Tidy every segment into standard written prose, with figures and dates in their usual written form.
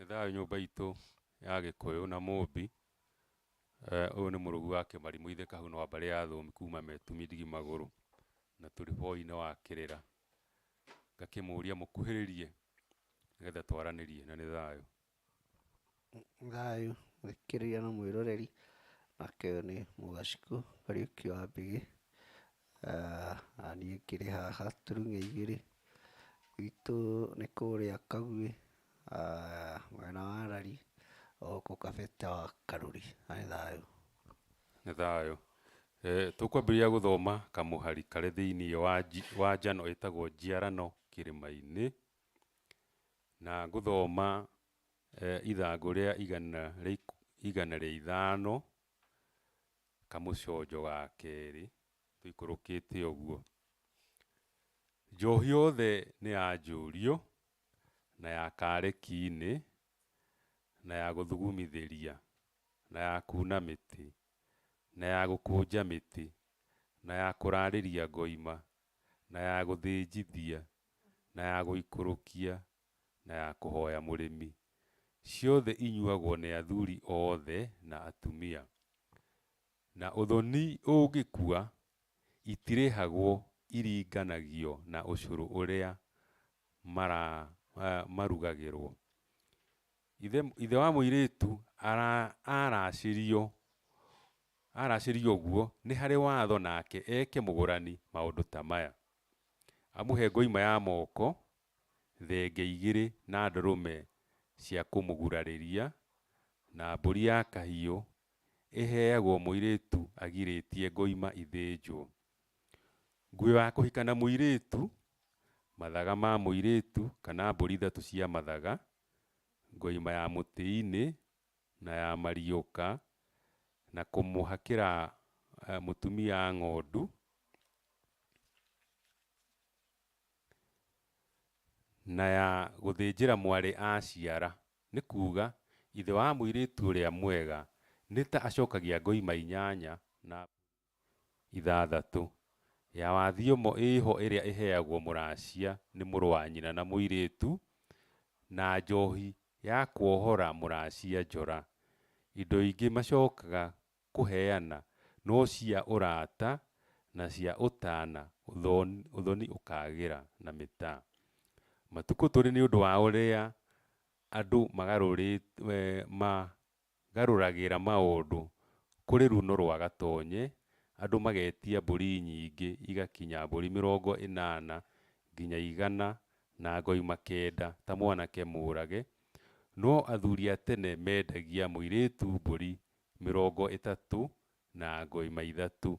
Nĩ thayũ nyũmba itũ ya Gĩkũyũ na Mũmbi. Ũyũ nĩ mũrũgu wa Kĩmarimũ, ithe Kahuna wa mbarĩ ya Thũmi kuma Metumi Ndigimagũrũ, na tũrĩ boi-inĩ wa Kĩrĩra. Ngakĩmũria mũkuhĩrĩrie nĩgetha twaranĩrie, na nĩ thayũ. Thayũ mũthikĩrĩria na mwĩroreri, nake ũyũ nĩ Mũgacikũ Kariuki wa Mbĩgĩ, na niĩ ngĩrĩ haha Turung'e igĩrĩ. Gwitũ nĩ kũrĩa Kaguĩ, mwena wa Rari, o gũkũ Kabete wa Karuri, na nĩ thayũ. Nĩ thayũ. Tũkwambĩrĩria gũthoma kamũhari karĩ thĩiniĩ wa njano ĩtagwo njiarano kĩrĩma-inĩ, na ngũthoma ithangũ rĩa 105 kamũconjo ga kerĩ tũikũrũkĩte ũguo. Njohi yothe nĩ ya njũriũ na ya kareki-inĩ na ya gũthugumithĩria na ya kuna mĩtĩ na ya gũkũnja mĩtĩ na ya kũrarĩria ngoima na ya gũthĩnjithia na ya gũikũrũkia na ya kũhoya mũrĩmi. Ciothe inyuagwo nĩ athuri othe na atumia. Na ũthoni ũngĩkua itirĩhagwo, iringanagio na ũcũrũ ũrĩa marugagĩrwo. Ithe wa mũirĩtu aracĩrio ũguo nĩ harĩ watho nake eke mũgũrani maũndũ ta maya: amũhe ngoima ya moko, thenge 2 na ndũrũme cia kũmũgurarĩria, na mbũri ya kahiũ ĩheagwo mũirĩtu agirĩtie ngoima ithĩnjwo. Nguo ya kũhika na mũirĩtu, mathaga ma mũirĩtu kana mbũri 3 cia mathaga, ngoima ya mũtĩ-inĩ na ya mariũka, na kũmũhakĩra mũtumia ng'ondu, na ya gũthĩnjĩra mwarĩ aciara. Nĩ kuga ithe wa mũirĩtu ũrĩa mwega nĩ ta acokagia ngoima 8 na 6. Ya wathiomo ĩho ĩrĩa ĩheagwo mũracia nĩ mũrũ wa nyina na mũirĩtu, na njohi ya kuohora mũracia njora. Indo ingĩ macokaga kũheana no cia ũrata na cia ũtana, ũthoni ũkagĩra na mĩtaa. Matukũ tũrĩ nĩ ũndũ wa ũrĩa andũ magarũragĩra maũndũ kũrĩ runo rwa gatonye, andũ magetia mbũri nyingĩ igakinya mbũri 80 nginya 100 na ngoima 9 ta mwanake mũrage. No athuri a tene mendagia mũirĩtu mbũri 30 na ngoima 3.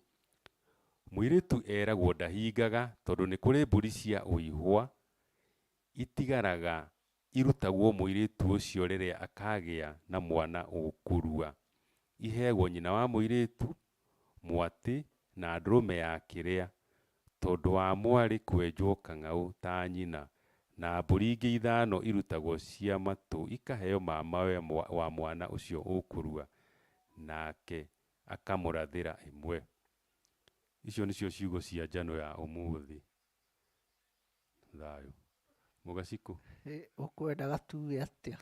Mũirĩtu eragwo ndahingaga tondũ nĩ kũrĩ mbũri cia ũihwa itigaraga irutagwo mũirĩtu ũcio rĩrĩa akagĩa na mwana ũkũrua. Iheagwo nyina wa mũirĩtu, mwatĩ na ndũrũme ya kĩrĩa, tondũ wa mwarĩ kwenjwo kang'aũ ta nyina, na mbũri ingĩ 5 irutagwo cia matũ ikaheo mamawe wa mwana ũcio ũkũrua, nake akamũrathĩra 1. Icio nĩcio ciugo cia njano ya ũmũthĩ. Thayũ. Mũgacikũ. Ũkwenda gatuge atĩa?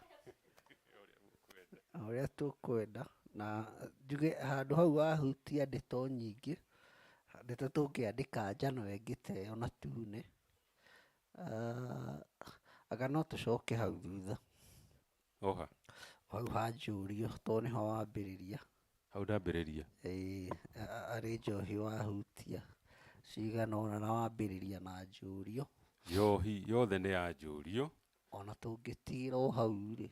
Ũrĩa tũkwenda, na njuge handũ hau wahutia ndeto nyingĩ, ndeto tũngĩandĩka njano ĩngĩ ta ĩyo na tune, anga no tũcoke hau thutha. Oha. Hau ha njũriũ tondũ nĩho wambĩrĩria. Hau ndambĩrĩria. Arĩ njohi wahutia cigana ũna na wambĩrĩria na njũriũ. Njohi yothe nĩ ya njũriũ. Ona tũngĩtigĩra o hau-rĩ,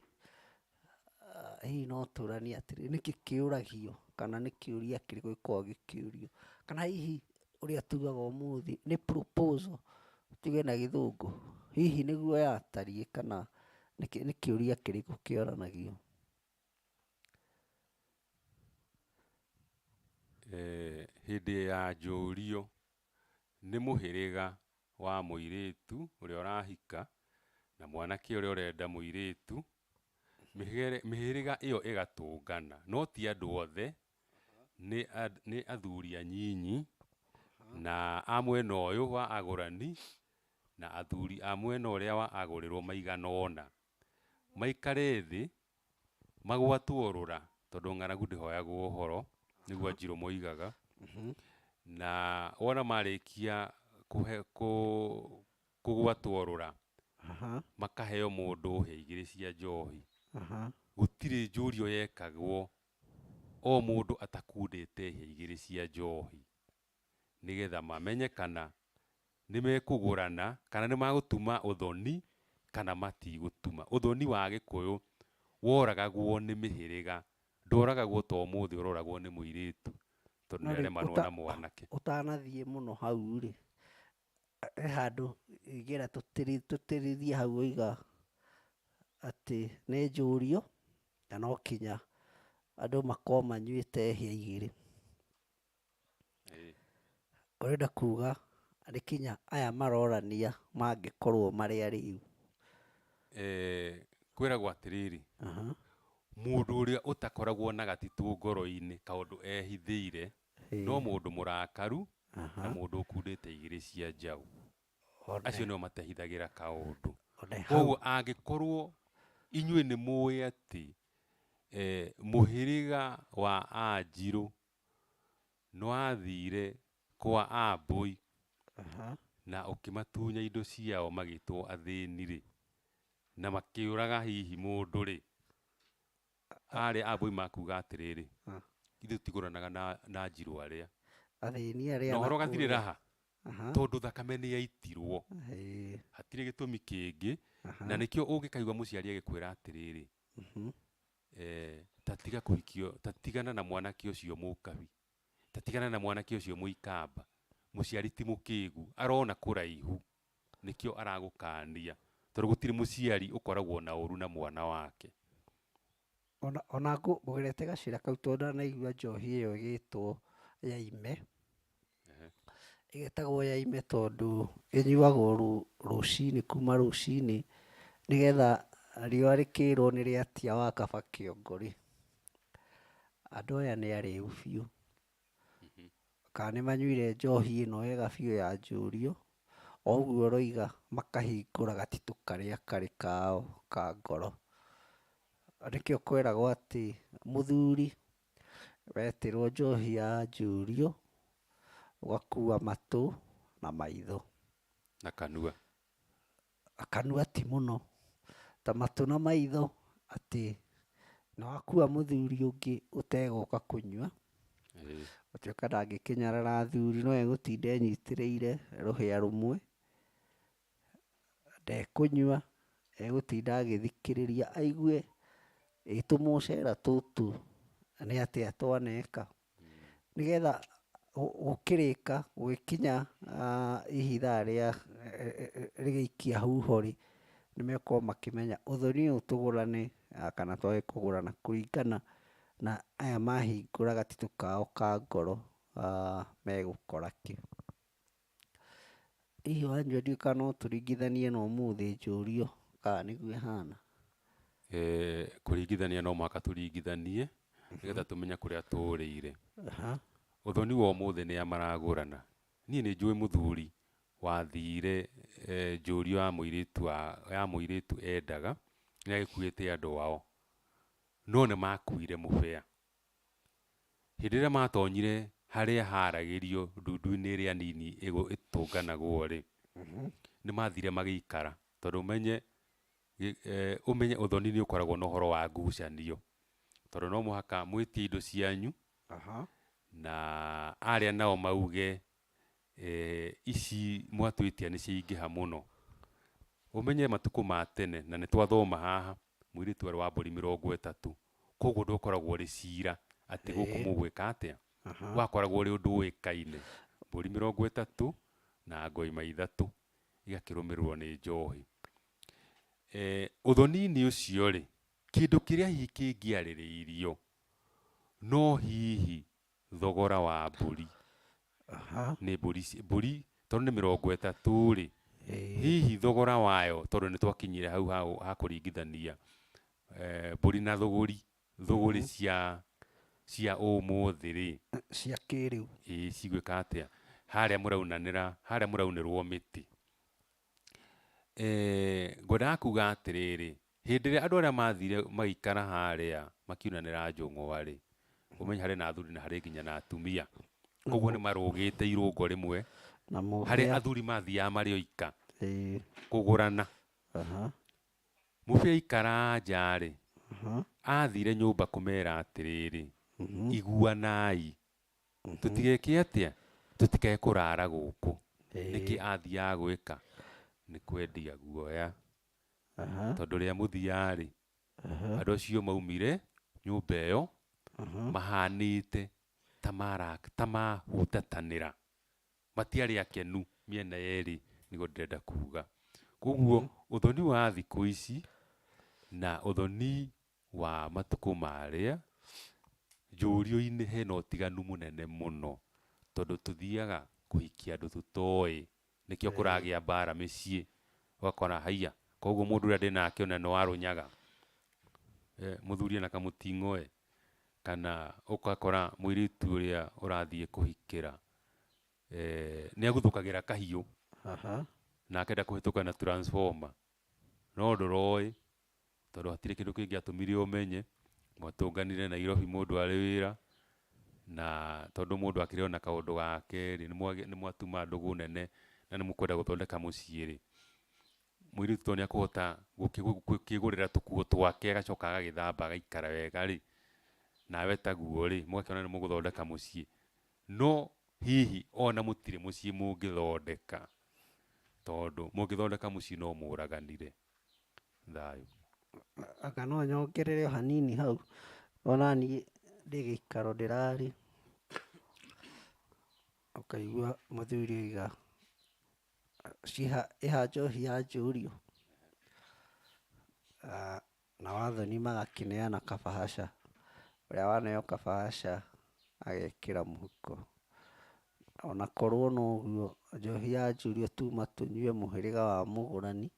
hihi no tũranie atĩrĩ, nĩkĩ kĩũragio kana nĩ kĩũria kĩrĩkũ gĩkoragwo gĩkĩũrio, kana hihi ũrĩa tugaga ũmũthĩ nĩ proposal tuge na gĩthũngũ, hihi nĩguo yatariĩ kana nĩ kĩũria kĩrĩkũ kĩoranagio? Hĩndĩ ya njũriũ nĩ mũhĩrĩga wa mũirĩtu ũrĩa ũrahika na mwanake ũrĩa ũrenda mũirĩtu, mĩhĩrĩga ĩyo ĩgatũngana, no ti andũ othe, nĩ athuri anyinyi na a mwena ũyũ wa agũrani na athuri a mwena ũrĩa wa agũrĩrwo 100. maikare thĩ magwatwo tondũ ng'aragu ndĩhoyagwo ũhoro, nĩguo Wanjirũ moigaga, na wona marĩkia kũgwatwo rũra makaheo mũndũ hĩa 2 cia njohi. Gũtirĩ njũrio yekagwo o mũndũ atakundĩte hĩa 2 cia njohi, nĩgetha mamenye kana nĩmekũgũrana kana nĩmagũtuma ũthoni kana matigũtuma. Ũthoni wa Gĩkũyũ woragagwo nĩ mĩhĩrĩga, ndoragagwo ta ũmũthĩ ũroragwo nĩ mũirĩtu tondũ nĩaremanwo na mwanake. Ũtanathiĩ mũno hau rĩ, he handũ ingĩenda tũtĩrithie hau oiga atĩ nĩ njũrio na no kinya andũ makorwo manyuĩte hĩa 2. Ũrenda kuga nĩ kinya aya marorania mangĩkorwo marĩ arĩu. Kwĩragwo atĩrĩrĩ, mũndũ ũrĩa ũtakoragwo na gatitũ ngoro-inĩ kaũndũ ehithĩire no mũndũ mũrakaru na mũndũ ũkundĩte 2 cia njaũ. Acio nĩo matehithagĩra kaũndũ. Koguo angĩkorwo inyuĩ nĩ mũĩ atĩ mũhĩrĩga wa Anjirũ nĩwathire kwa Ambũi na ũkĩmatunya indo ciao magĩtwo athĩni rĩ, na makĩũraga hihi mũndũ rĩ, arĩa Ambũi makuga atĩrĩrĩ, ithuĩ tũtigũranaga na Njirũ arĩa, na ũhoro gathirĩra ha, tondũ thakame nĩyaitirwo, hatirĩ gĩtũmi kĩngĩ. Na nĩkĩo ũngĩkaigua mũciari agĩkwĩra atĩrĩrĩ, tatiga kũhikio, tatigana na mwanake ũcio mũkabi, tatigana na mwanake ũcio mũikamba, mũciari ti mũkĩgu, arona kũraihu, nĩkĩo aragũkania, tondũ gũtirĩ mũciari ũkoragwo na ũru na mwana wake. Ona ngũgerete gacĩra kau tondũ ndanaigua njohi ĩyo ĩgĩtwo Yaime. Ĩgetagwo Yaime tondũ ĩnyuagwo rũcinĩ, kuma rũcinĩ, nĩgetha riũa rĩkĩrwo nĩ rĩatia wakaba kĩongo rĩ, andũ aya nĩ arĩu biũ, kana nĩ manyuire njohi ĩno wega biũ ya njũrio, o ũguo ũroiga makahingũra gatitũ karĩa karĩ kao ka ngoro. Nĩkĩo kwĩragwo atĩ mũthuri wetĩrwo njohi ya njũrio ũgakua matũ na maitho na kanua. Kanua ti mũno, ta matũ na maitho, atĩ nĩwakua mũthuri ũngĩ ũtegũka kũnyua, gũtuĩka ndangĩkĩnyarara athuri, no egũtinda enyitĩrĩire rũhĩa rũmwe, ndekũnyua, egũtinda agĩthikĩrĩria aigue tũmũcera tũtũ nĩ atĩa twaneka, nĩgetha gũkĩrĩka gũgĩkinya ihinda rĩa rĩgĩikia huho rĩ, nĩmegũkorwo makĩmenya ũthoni ũyũ tũgũrane kana twage kũgũrana kũringana na aya mahingũra gatitũ kao ka ngoro megũkora kĩ. Hihi Wanjirũ ndiũĩ kana no tũringithanie na ũmũthĩ njũrio kana nĩguo ĩhana. Kũringithania no mũhaka tũringithanie nĩgetha tũmenye kũrĩa tũrĩire. Ũthoni wa ũmũthĩ nĩa maragũrana. Niĩ nĩ njũĩ mũthuri wathire njũrio ya mũirĩtu endaga, nĩagĩkuĩte andũ ao, no nĩmakuire mũbĩa. Hĩndĩ ĩrĩa matonyire harĩa haragĩrio ndundu-inĩ ĩrĩa nini ĩtũnganagwo rĩ, nĩmathire magĩikara, tondũ ũmenye ũthoni nĩũkoragwo na ũhoro wa ngucanio, tondũ no mũhaka mwĩtie indo cianyu na arĩa nao mauge ici mwatwĩtia nĩ ciaingĩha mũno. Ũmenye matukũ ma tene, na nĩtwathoma haha, mũirĩtu arĩ wa mbũri 30, koguo ndũkoragwo ũrĩ cira atĩ gũkũ mũgwĩka atĩa, wakoragwo ũrĩ ũndũ ũĩkaine, mbũri 30 na ngoima 3 igakĩrũmĩrĩrwo nĩ njohi. Ũthoni-inĩ ũcio rĩ, kĩndũ kĩrĩa hihi kĩngĩarĩrĩirio no hihi thogora wa mbũri, nĩ mbũri tondũ nĩ 30 rĩ, hihi thogora wayo, tondũ nĩtwakinyire hau ha kũringithania mbũri na thũgũri cia ũmũthĩ rĩ, cia kĩrĩu cigwĩka atĩa, harĩa mũraunĩrwo mĩtĩ. Ngwendaga kuga atĩrĩrĩ, hĩndĩ ĩrĩa andũ arĩa mathire magĩikara harĩa makiunanĩra njũng'wa rĩ, ũmenye harĩ na athuri na harĩ nginya na atumia, koguo nĩ marũgĩte irũngo rĩmwe na harĩ mũbĩa. athuri mathiaga marĩ oika Ĩĩ. kũgũrana. Aha. Mũbĩa aikara nja rĩ, Aha. athire nyũmba kũmera atĩrĩrĩ, Mhm. iguanai, tũtigeke atĩa, tũtikae kũrara gũkũ. Nĩkĩ Ĩĩ. athiaga gwĩka? Nĩ kwendia guoya, Aha. tondũ rĩa mũthia rĩ, Aha. andũ acio maumire nyũmba ĩyo Aha. mahanĩte ta mahutattanĩra, matiarĩ akenu mĩena yerĩ, nĩguo ndĩrenda kuga. Koguo ũthoni wa thikũ ici na ũthoni wa matukũ marĩa, njũrio-inĩ hena ũtiganu mũnene mũno, tondũ tũthiaga kũhikia andũ tũtoĩ, nĩkĩo kũragĩa mbara mĩciĩ, ũgakora haiya, koguo mũndũ ũrĩa ndĩnake ona nĩ wa Rũnyaga, mũthuri ena kamũting'oe, kana ũgakora mũirĩtu ũrĩa ũrathiĩ kũhikĩra nĩ aguthũkagĩra kahiũ, Aha. na akenda kũhĩtũka na transformer, no ndũroĩ, tondũ hatirĩ kĩndũ kĩngĩ atũmire ũmenye, mwatũnganire Nairobi mũndũ arĩ wĩra, na tondũ mũndũ akĩrĩ ona kaũndũ gake rĩ, nĩ mwatuma ndũgũ nene na nĩ mũkwenda gũthondeka mũciĩ rĩ, mũirĩtu tondũ nĩ akũhota gũkĩgũrĩra tũkuo twake agacoka agagĩthamba agaikara wega rĩ, nawe taguo rĩ, mũgakĩona nĩ mũgũthondeka mũciĩ, no hihi ona mũtirĩ mũciĩ mũngĩthondeka, tondũ mũngĩthondeka mũciĩ no mũraganire. Thayũ. Aka no nyongerere o hanini hau, ona niĩ ndĩ gĩikaro ndĩrarĩ, ũkaigua mũthuri auga ĩha njohi ya njũriũ, na wathoni magakĩneana kabahaca, ũrĩa waneo kabahaca agekĩra mũhuko. Ona korwo noguo, njohi ya njũriũ tuma tũnyue mũhĩrĩga wa mũgũrani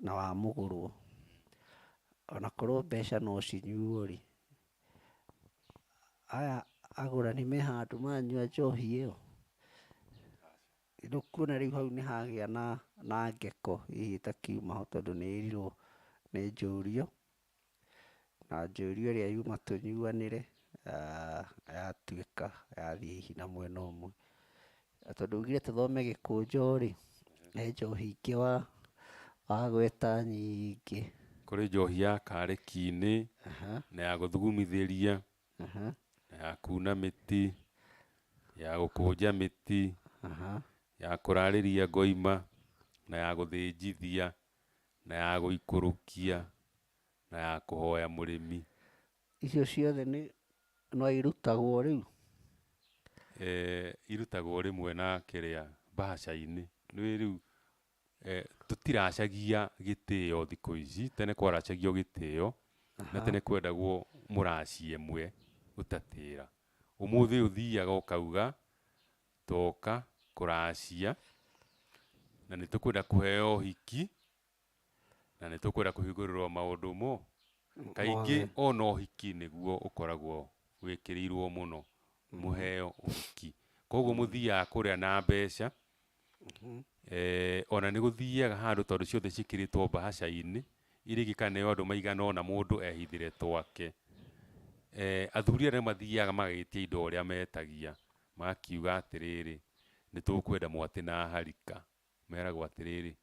na wa mũgũrwo, ona korwo mbeca no cinyuo rĩ, aya agũrani me handũ manyua njohi ĩyo, nĩũkuona rĩu hau nĩ hagĩa na ngeko hihi ĩtakiuma ho, tondũ nĩ ĩrirwo nĩ njũriũ, na njũriũ ĩrĩa yuma tũnyuanĩre yatuĩka yathiĩ hihi na mwena ũmwe, tondũ ugire tũthome gĩkũnjo rĩ, he njohi ingĩ wa gweta nyingĩ. Kũrĩ njohi ya kareki-inĩ, na ya gũthugumithĩria, na ya kuna mĩtĩ, ya gũkũnja mĩtĩ, ya kũrarĩria ngoima, na ya gũthĩnjithia, na ya gũikũrũkia, na ya kũhoya mũrĩmi. Icio ciothe no irutagwo rĩu? Irutagwo rĩmwe na kĩrĩa mbahaca-inĩ, nĩ rĩu tũtiracagia gĩtĩo thikũ ici, tene kwaracagio gĩtĩo, na tene kwendagwo mũraci ĩmwe gũtatĩra. Ũmũthĩ ũthiaga ũkauga toka kũracia, na nĩ tũkwenda kũheo ũhiki, na nĩ tũkwenda kũhingũrĩrwo maũndũ mo. Kaingĩ ona ũhiki nĩguo ũkoragwo wĩkĩrĩirwo mũno, mũheo ũhiki. Koguo mũthiaga kũrĩa na mbeca, ona nĩ gũthiaga handũ tondũ ciothe ciĩkĩrĩtwo mbahaca-inĩ, iria ingĩkaneo andũ maigana ũna mũndũ ehithĩre twake. Athuri arĩa mathiaga magagĩtia indo ũrĩa metagia, magakiuga atĩrĩrĩ, nĩ tũkwenda mwatĩ na harika, meragwo atĩrĩrĩ,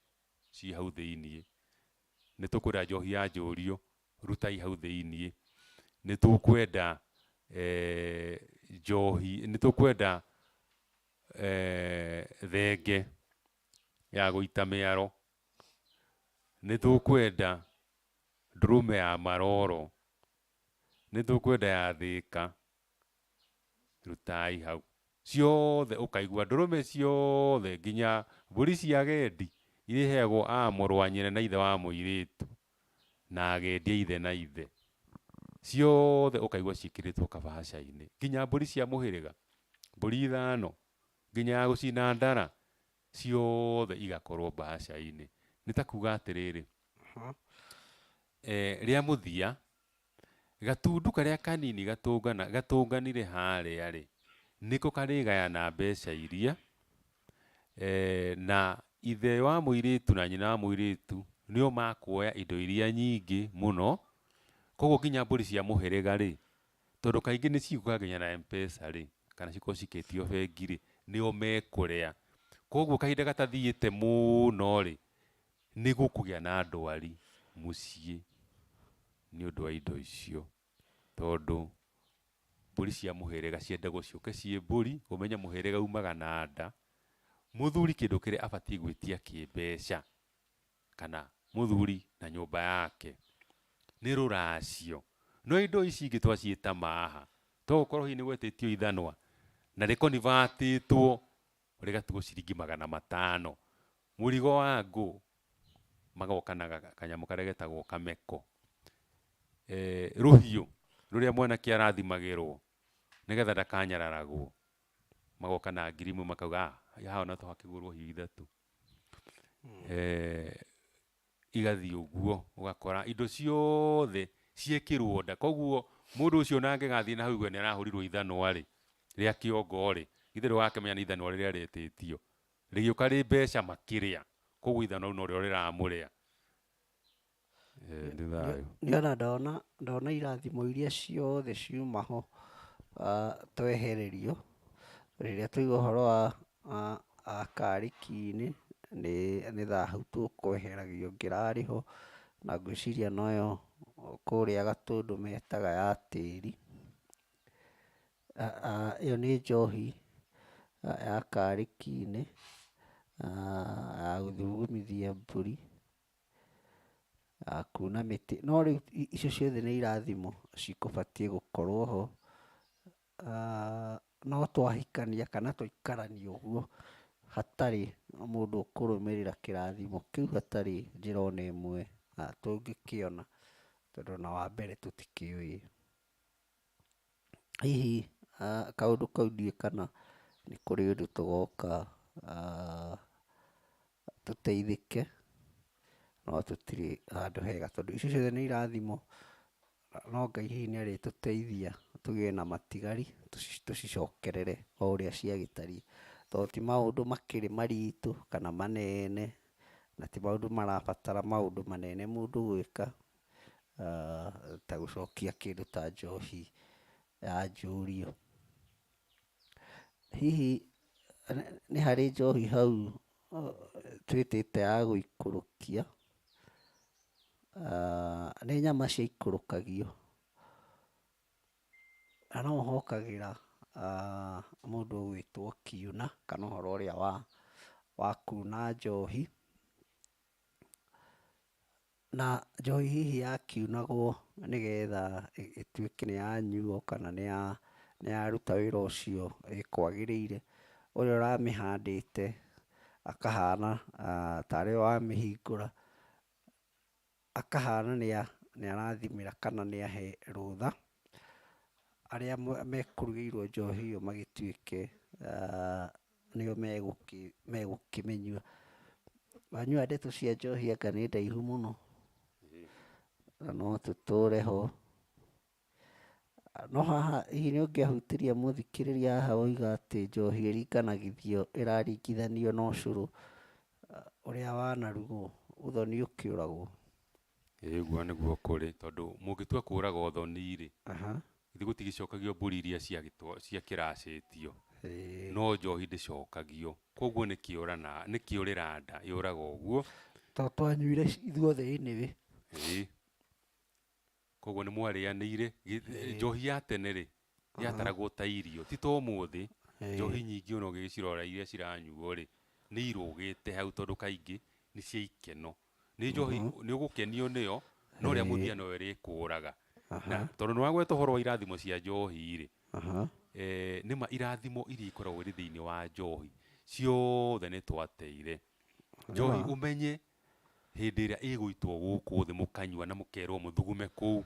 ci hau thĩiniĩ, nĩ tũkwenda njohi ya njũriũ, rutai hau thĩiniĩ, nĩ tũkwenda njohi, nĩ tũkwenda thenge ya gũita mĩaro, nĩ tũkwenda ndũrũme ya maroro, nĩ tũkwenda ya thĩka, rutai hau. Ciothe ũkaigua ndũrũme ciothe nginya mbũri cia agendi iria iheagwo mũrũ wa nyina na ithe wa mũirĩtu, na agendi a ithe na ithe, ciothe ũkaigua ciĩkĩrĩtwo kabahaca-inĩ, nginya mbũri cia mũhĩrĩga, mbũri 5, nginya ya gũcina ndara, ciothe igakorwo mbahaca-inĩ. Nĩ ta kuga atĩrĩrĩ, rĩa mũthia, gatundu karĩa kanini gatũnganire harĩa rĩ, nĩko karĩgayana mbeca iria, na ithe wa mũirĩtu na nyina wa mũirĩtu nĩo makuoya indo iria nyingĩ mũno, koguo nginya mbũri cia mũhĩrĩga rĩ, tondũ kaingĩ nĩ ciguaga nginya na M-Pesa rĩ, kana cikorwo cikĩtio bengi rĩ, nĩo mekũrĩa. Koguo kahinda gatathiĩte mũno rĩ, nĩ gũkũgĩa na ndwari mũciĩ nĩ ũndũ wa indo icio, tondũ mbũri cia mũhĩrĩga ciendagwo ciũke ciĩ mbũri, ũmenye mũhĩrĩga umaga na nda. Mũthuri kĩndũ kĩrĩa abatiĩ gwĩtia kĩmbeca, kana mũthuri na nyũmba yake, nĩ rũracio. No indo ici ingĩ twaciĩta maha, to gũkorwo hihi nĩ gwetĩtio ithanwa na rĩkonivatĩtwo rĩgatigwo ciringi 500. Mũrigo wa ngũ magoka na kanyamũ karĩa getagwo kameko. Rũhiũ rũrĩa mwanake arathimagĩrwo nĩgetha ndakanyararagwo, magoka na 1,000 makauga haha no hakĩgũrwo hiũ 3. Igathiĩ ũguo, ũgakora indo ciothe ciĩkĩrwo nda. Koguo mũndũ ũcio nake gathiĩ na hau nĩ arahũrirwo ithanwa rĩ, rĩa kĩongo rĩ, ithe ndũgakĩmenya nĩ ithanwa rĩrĩa rĩetĩtio, rĩgĩũka rĩ mbeca makĩrĩa, koguo ithanwa rĩu no rĩo rĩramũrĩa. Niona ndona irathimo iria ciothe ciuma ho twehererio, rĩrĩa twaigua ũhoro wa Kariki-inĩ nĩ thahau tũkweheragio ngĩrarĩ ho, na ngwĩciria noyo kũrĩa Gatũndũ metaga ya tĩri. Ĩyo nĩ njohi ya Kariki-inĩ ya gũthugumithia mbũri, kuna mĩtĩ. No rĩu icio ciothe nĩ irathimo cikũbatiĩ gũkorwo ho, no twahikania kana twaikarania ũguo hatarĩ mũndũ ũkũrũmĩrĩra kĩrathimo kĩu, hatarĩ njĩra ona ĩmwe tũngĩkĩona, tondũ ona wa mbere tũtikĩũĩ. Hihi kaũndũ kau ndiũĩ kana nĩ kũrĩ ũndũ tũgoka tũteithĩke, no tũtirĩ handũ hega, tondũ icio ciothe nĩ irathimo, no Ngai hihi nĩ arĩtũteithia tũgĩe na matigari, tũcicokerere o ũrĩa ciagĩtariĩ, tondũ ti maũndũ makĩrĩ maritũ kana manene, na ti maũndũ marabatara maũndũ manene mũndũ gwĩka, ta gũcokia kĩndũ ta njohi ya njũrio. Hihi nĩ harĩ njohi hau twĩtĩte ya gũikũrũkia, nĩ nyama ciaikũrũkagio, na no hokagĩra mũndũ ũgwĩtwo kiuna, kana ũhoro ũrĩa wa kuna njohi, na njohi hihi yakiunagwo nĩgetha ĩtuĩke nĩ yanyuo kana nĩ yaruta wĩra ũcio ĩkwagĩrĩire, ũrĩa ũramĩhandĩte akahana tarĩ we wamĩhingũra, akahana nĩ arathimĩra kana nĩ ahe rũtha arĩa mekũrugĩirwo njohi ĩyo magĩtuĩke nĩo megũkĩmĩnyua. Wanyua ndeto cia njohi anga nĩ ndaihu mũno, na no tũtũre ho. No haha hihi nĩ ũngĩahutirie mũthikĩrĩria haha woiga atĩ njohi ĩraringithanio na ũcũrũ ũrĩa wanarugwo, ũthoni ũkĩũragwo. Ũguo nĩguo kũrĩ, tondũ mũngĩtua kũraga ũthoni rĩ, githĩ gũtigĩcokagio mbũri iria ciakĩracĩtio, no njohi ndĩcokagio, koguo nĩkĩũrĩra nda yũraga ũguo, tondũ twanyuire ithuothe anyway. Koguo nĩ mwarĩanĩire. Njohi ya tene rĩ, yataragwo ta irio, ti ta ũmũthĩ. Njohi nyingĩ ona ũgĩcirora iria ciranyuo rĩ, nĩ irũgĩte hau, tondũ kaingĩ nĩ cia ikeno. Nĩ njohi nĩ ũgũkenio nĩyo, no ũrĩa mũthia no ĩrĩkũraga. Na tondũ nĩ wagweta ũhoro wa irathimo cia njohi rĩ, nĩma irathimo iria ikoragwo irĩ thĩinĩ wa njohi ciothe nĩ twateire. Njohi ũmenye hĩndĩ ĩrĩa ĩgũitwo gũkũ thĩ mũkanyua na mũkerwo mũthugume kũu,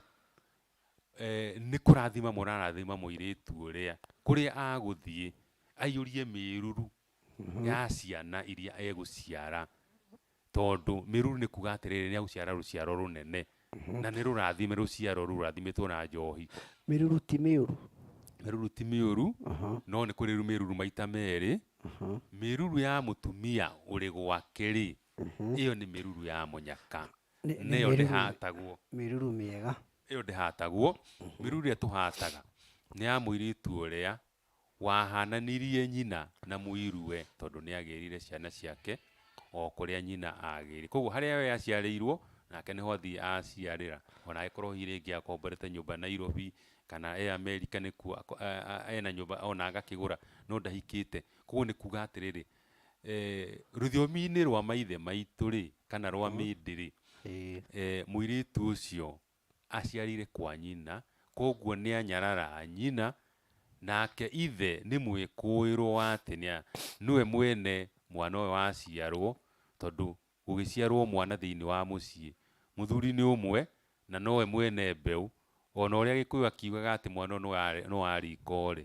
nĩ kũrathima mũrarathima mũirĩtu ũrĩa, kũrĩa agũthiĩ aiyũrie mĩruru ya ciana iria egũciara, tondũ mĩruru nĩ kuga atĩrĩrĩ nĩ agũciara rũciaro rũnene, na nĩ rũrathime rũciaro rũu rũrathimĩtwo na njohi. Mĩruru ti mĩũru? Mĩruru ti mĩũru, no nĩ kũrĩ mĩruru maita merĩ. Mĩruru ya mũtumia ũrĩ gwake rĩ, ĩyo nĩ mĩruru ya mũnyaka, nĩ nĩyo mĩruru ndĩhatagwo, mĩruru mĩega. ĩyo ndĩhatagwo. Mĩruru ĩrĩa tũhataga nĩ ya mũirĩtu ũrĩa wahananirie nyina na mũiruwe, tondũ nĩ agĩrire ciana ciake o kũrĩa nyina agĩrĩ. Koguo harĩa we aciarĩirwo nake nĩho athiĩ aciarĩra, ona angĩkorwo hihi rĩngĩ akomborete nyũmba Nairobi kana Amerika nĩkuo ena nyũmba ona agakĩgũra, no ndahikĩte. Koguo nĩ kuga atĩrĩrĩ, rũthiomi-inĩ rwa maithe maitũ rĩ, kana rwa mĩndĩ rĩ, mũirĩtu ũcio aciarire kwa nyina, koguo nĩ anyarara nyina, nake ithe nĩ mwĩkũĩrwo atĩ nĩwe mwene mwana ũyũ waciarwo, tondũ gũgĩciarwo mwana thĩinĩ wa mũciĩ, mũthuri nĩ ũmwe na nowe mwene mbeũ. Ona ũrĩa Gĩkũyũ akiugaga atĩ mwana ũyũ nĩ wa riko rĩ,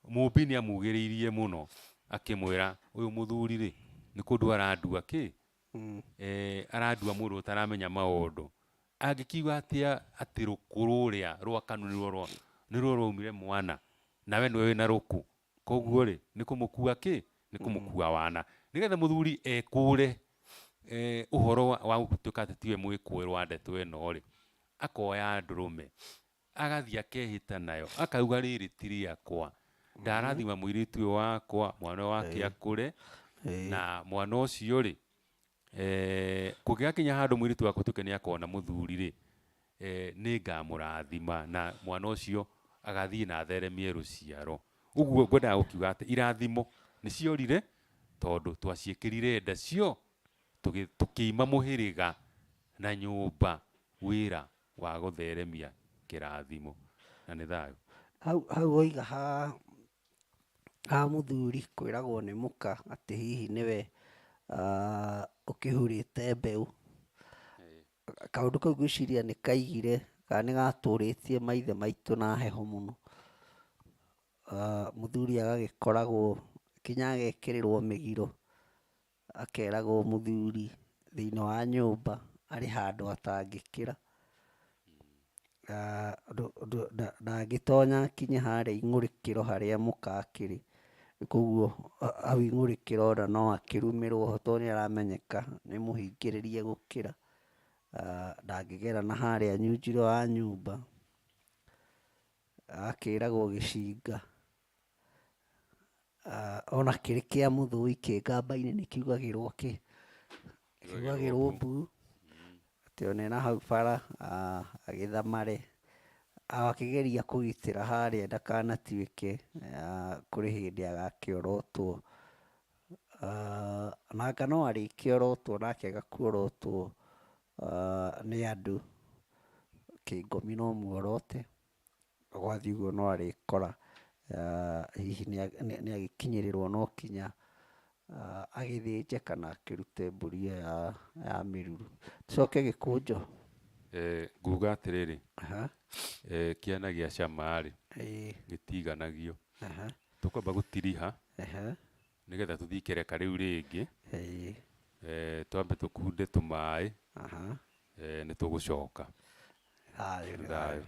mũmbi nĩ amugĩrĩirie mũno, akĩmwĩra ũyũ mũthuri rĩ, nĩ kũndua arandua arandua mũndũ ũtaramenya maũndũ. Angĩkiuga atĩ rũkũ rũrĩa rwa kanua nĩruo rwaumire mwana, nawe nĩwe wĩna rũkũ, koguo rĩ nĩ kũmũkua nĩ kũmũkua wana. Nĩgetha mũthuri ekũre ũhoro wa gũtuĩka atĩ tiwe mwĩkũĩrwo wa ndeto ĩno rĩ, akoya ndũrũme agathiĩ akehĩta nayo, akauga rĩrĩ ti rĩakwa, ndarathima mũirĩtu ũyũ wakwa, mwana wake akũre, na mwana ũcio rĩ, kũngĩgakinya handũ mũirĩtu wakwa tuĩke nĩ akona mũthuri rĩ, nĩ ngamũrathima na mwana ũcio agathiĩ na atheremie rũciaro. Ũguo ngwendaga gũkiuga atĩ irathimo nĩ ciorire, tondũ twaciĩkĩrire nda cio tũkĩima mũhĩrĩga na nyũmba wĩra wa gũtheremia kĩrathimo, na nĩ thayũ. Hau oiga ha mũthuri kwĩragwo nĩ mũka atĩ hihi nĩwe ũkĩhurĩte mbeũ, kaũndũ kau ngwĩciria nĩ kaigire kana nĩ gatũrĩtie maithe maitũ na heho mũno. Mũthuri agagĩkoragwo kinya agekĩrĩrwo mĩgiro, akeragwo mũthuri thĩinĩ wa nyũmba arĩ handũ atangĩkĩra, ndangĩtonya kinya harĩa ing'ũrĩkĩro harĩa mũka akĩrĩ. Koguo hau ing'ũrĩkĩro ona no akĩrumĩrwo ho, tondũ nĩ aramenyeka nĩ mũhingĩrĩrie gũkĩra, ndangĩgera na harĩa nyunjiro wa nyũmba. Akĩragwo gĩcinga ona kĩrĩ kĩa mũthũi kĩ ngamba-inĩ nĩ kiugagĩrwo mbu, atĩ ona ena hau bara agĩthamare, akĩgeria kũgitĩra harĩa ndakanatuĩke kũrĩ hĩndĩ agakĩorotwo, na anga no arĩkĩorotwo nake agakuorotwo nĩ andũ, kĩngũmi no muorote, gwathiĩ ũguo no arĩkora hihi nĩ agĩkinyĩrĩrwo no kinya agĩthĩnje kana akĩrute mbũri ĩyo ya mĩruru. Tũcoke gĩkũnjũ. Nguga atĩrĩrĩ, kĩana gĩa cama rĩ gĩtiganagio, tũkwamba gũtiriha nĩgetha tũthiĩ ikereka rĩu rĩngĩ, twambe tũkunde tũmaĩ, nĩ tũgũcoka. Thayũ.